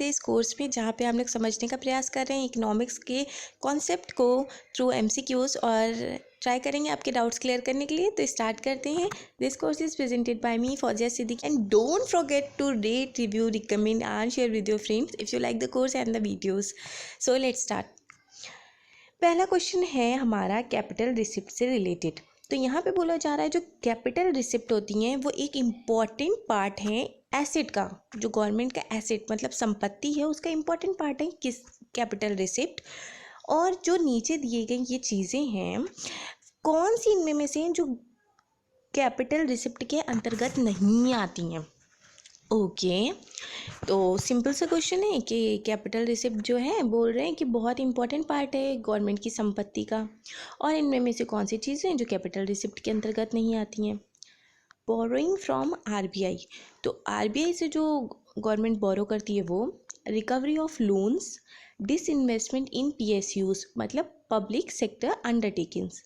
थे इस कोर्स में, जहाँ पे हम लोग समझने का प्रयास कर रहे हैं इकोनॉमिक्स के कॉन्सेप्ट को थ्रू एमसीक्यूज, और ट्राई करेंगे आपके डाउट्स क्लियर करने के लिए। तो स्टार्ट करते हैं। This course is presented by me Fauzia Siddiqui, and don't forget to rate, review, recommend and share with your friends if you like the course and the videos. So let's start. पहला question है हमारा capital receipt से related. तो यहाँ पे बोला जा रहा है जो कैपिटल रिसिप्ट होती हैं वो एक इम्पॉर्टेंट पार्ट है एसेट का, जो गवर्नमेंट का एसेट मतलब संपत्ति है उसका इम्पॉर्टेंट पार्ट है किस कैपिटल रिसिप्ट। और जो नीचे दिए गए ये चीज़ें हैं, कौन सी इनमें में से जो कैपिटल रिसिप्ट के अंतर्गत नहीं आती हैं। ओके, तो सिंपल सा क्वेश्चन है कि कैपिटल रिसिप्ट जो है बोल रहे हैं कि बहुत इंपॉर्टेंट पार्ट है गवर्नमेंट की संपत्ति का, और इनमें में से कौन सी चीज़ें हैं जो कैपिटल रिसिप्ट के अंतर्गत नहीं आती हैं। बोरोइंग फ्रॉम आरबीआई, तो आरबीआई से जो गवर्नमेंट बोरो करती है वो, recovery of loans, disinvestment in PSUs मतलब पब्लिक सेक्टर अंडरटेकिंग्स।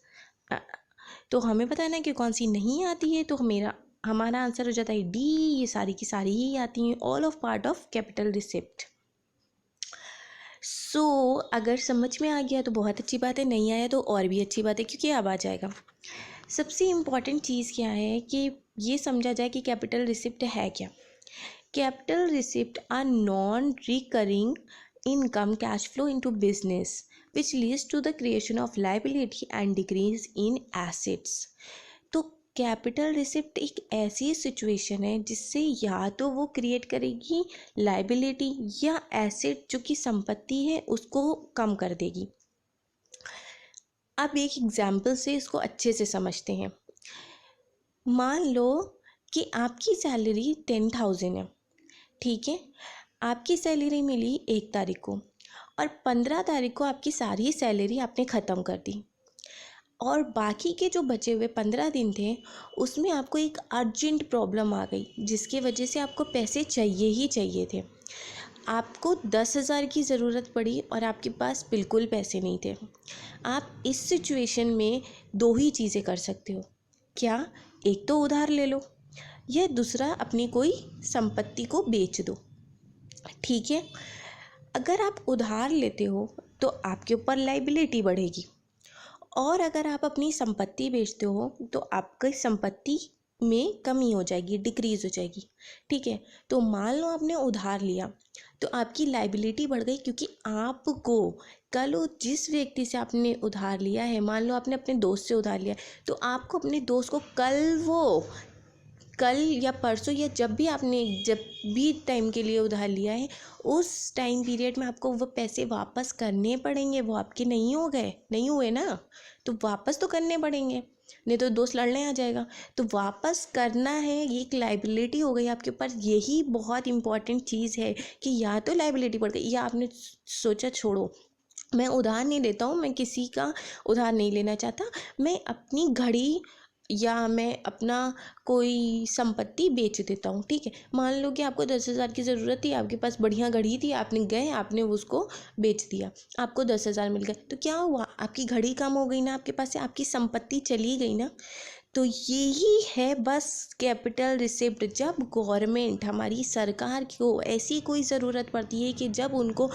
तो हमें बताना है कि कौन सी नहीं आती है, तो हमारा आंसर हो जाता है डी, ये सारी की सारी ही आती हैं, all of part of capital receipt. So अगर समझ में आ गया तो बहुत अच्छी बात है, नहीं आया तो और भी अच्छी बात है क्योंकि अब आ जाएगा। सबसे इम्पॉर्टेंट चीज़ क्या है कि ये समझा जाए कि कैपिटल रिसिप्ट है क्या। Capital receipt are non recurring income cash flow into business which leads to the creation of liability and decrease in assets. तो कैपिटल रिसिप्ट एक ऐसी सिचुएशन है जिससे या तो वो क्रिएट करेगी लायबिलिटी या एसेट जो कि संपत्ति है उसको कम कर देगी। अब एक एग्जाम्पल से इसको अच्छे से समझते हैं। मान लो कि आपकी सैलरी 10,000 है, ठीक है। आपकी सैलरी मिली 1 तारीख को और 15 तारीख को आपकी सारी सैलरी आपने ख़त्म कर दी, और बाकी के जो बचे हुए 15 दिन थे उसमें आपको एक अर्जेंट प्रॉब्लम आ गई जिसकी वजह से आपको पैसे चाहिए ही चाहिए थे। आपको 10,000 की ज़रूरत पड़ी और आपके पास बिल्कुल पैसे नहीं थे। आप इस सिचुएशन में दो ही चीज़ें कर सकते हो, क्या, एक तो उधार ले लो या दूसरा अपनी कोई संपत्ति को बेच दो, ठीक है। अगर आप उधार लेते हो तो आपके ऊपर लायबिलिटी बढ़ेगी, और अगर आप अपनी संपत्ति बेचते हो तो आपकी संपत्ति में कमी हो जाएगी, डिक्रीज़ हो जाएगी, ठीक है। तो मान लो आपने उधार लिया तो आपकी लायबिलिटी बढ़ गई, क्योंकि आपको कल जिस व्यक्ति से आपने उधार लिया है, मान लो आपने अपने दोस्त से उधार लिया, तो आपको अपने दोस्त को कल या परसों या जब भी टाइम के लिए उधार लिया है उस टाइम पीरियड में आपको वो पैसे वापस करने पड़ेंगे। वो आपके नहीं हुए ना, तो वापस तो करने पड़ेंगे, नहीं तो दोस्त लड़ने आ जाएगा। तो वापस करना है, ये एक लायबिलिटी हो गई आपके ऊपर। यही बहुत इंपॉर्टेंट चीज़ है कि या तो लायबिलिटी बढ़ गई या आपने सोचा छोड़ो मैं उधार नहीं देता हूँ, मैं किसी का उधार नहीं लेना चाहता, मैं अपनी घड़ी या मैं अपना कोई संपत्ति बेच देता हूँ, ठीक है। मान लो कि आपको 10,000 की ज़रूरत थी, आपके पास बढ़िया घड़ी थी, आपने उसको बेच दिया, आपको 10,000 मिल गए, तो क्या हुआ, आपकी घड़ी कम हो गई ना, आपके पास से आपकी संपत्ति चली गई ना। तो यही है बस कैपिटल रिसिप्ट। जब गवर्नमेंट, हमारी सरकार को ऐसी कोई ज़रूरत पड़ती है कि जब उनको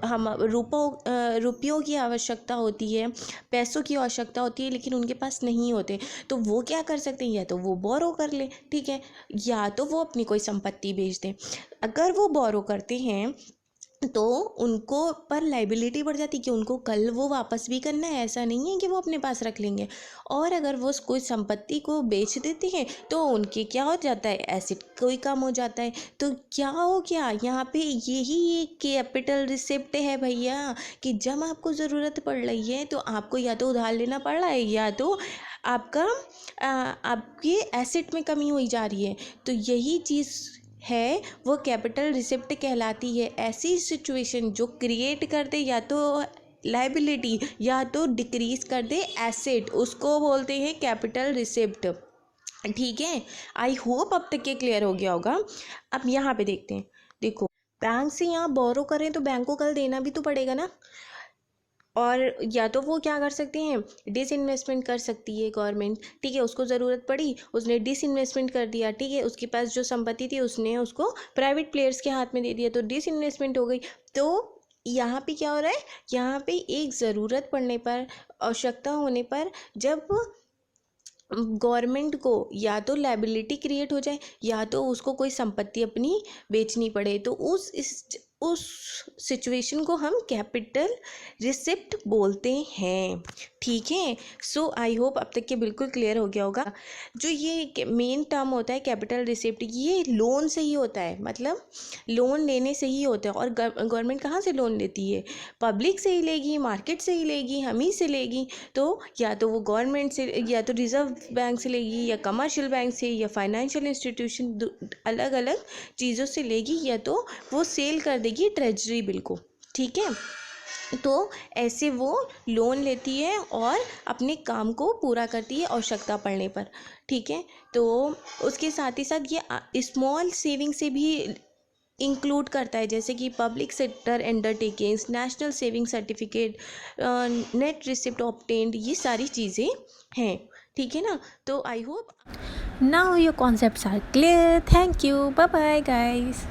हम रुपयों की आवश्यकता होती है, पैसों की आवश्यकता होती है, लेकिन उनके पास नहीं होते, तो वो क्या कर सकते हैं, या तो वो बोरो कर ले, ठीक है, या तो वो अपनी कोई संपत्ति बेच दें। अगर वो बोरो करते हैं तो उनको पर लायबिलिटी बढ़ जाती है कि उनको कल वो वापस भी करना है, ऐसा नहीं है कि वो अपने पास रख लेंगे। और अगर वो कोई संपत्ति को बेच देते हैं तो उनके क्या हो जाता है, एसेट कोई कम हो जाता है। तो क्या हो गया यहाँ पे, यही एक कैपिटल रिसिप्ट है भैया, कि जब आपको ज़रूरत पड़ रही है तो आपको या तो उधार लेना पड़ रहा है या तो आपके एसेट में कमी हुई जा रही है। तो यही चीज़ है वो कैपिटल रिसिप्ट कहलाती है। ऐसी सिचुएशन जो क्रिएट कर दे या तो लायबिलिटी या तो डिक्रीज कर दे एसेट, उसको बोलते हैं कैपिटल रिसिप्ट, ठीक है। आई होप अब तक ये क्लियर हो गया होगा। अब यहाँ पे देखते हैं, देखो बैंक से यहाँ बोरो करें तो बैंक को कल देना भी तो पड़ेगा ना, और या तो वो क्या कर सकते हैं, डिसइन्वेस्टमेंट कर सकती है गवर्नमेंट, ठीक है, उसको ज़रूरत पड़ी उसने डिसइन्वेस्टमेंट कर दिया, ठीक है, उसके पास जो संपत्ति थी उसने उसको प्राइवेट प्लेयर्स के हाथ में दे दिया, तो डिसइन्वेस्टमेंट हो गई। तो यहाँ पे क्या हो रहा है, यहाँ पे एक ज़रूरत पड़ने पर, आवश्यकता होने पर, जब गवर्नमेंट को या तो लायबिलिटी क्रिएट हो जाए या तो उसको कोई संपत्ति अपनी बेचनी पड़े, तो उस सिचुएशन को हम कैपिटल रिसिप्ट बोलते हैं, ठीक है। सो आई होप अब तक के बिल्कुल क्लियर हो गया होगा। जो ये मेन टर्म होता है कैपिटल रिसिप्ट, ये लोन से ही होता है, मतलब लोन लेने से ही होता है। और गवर्नमेंट कहाँ से लोन लेती है, पब्लिक से ही लेगी, मार्केट से ही लेगी, हम ही से लेगी। तो या तो वो गवर्नमेंट से, या तो रिजर्व बैंक से लेगी, या कमर्शियल बैंक से, या फाइनेंशियल इंस्टीट्यूशन, अलग अलग चीज़ों से लेगी, या तो वो सेल कर देगी ट्रेजरी बिल को, ठीक है। तो ऐसे वो लोन लेती है और अपने काम को पूरा करती है आवश्यकता पड़ने पर, ठीक है। तो उसके साथ ही साथ ये स्मॉल सेविंग से भी इंक्लूड करता है, जैसे कि public sector undertakings, national saving certificate, net receipt obtained, ये सारी चीज़ें हैं, ठीक है ना। तो I hope Now your concepts are clear. Thank you. Bye bye, guys.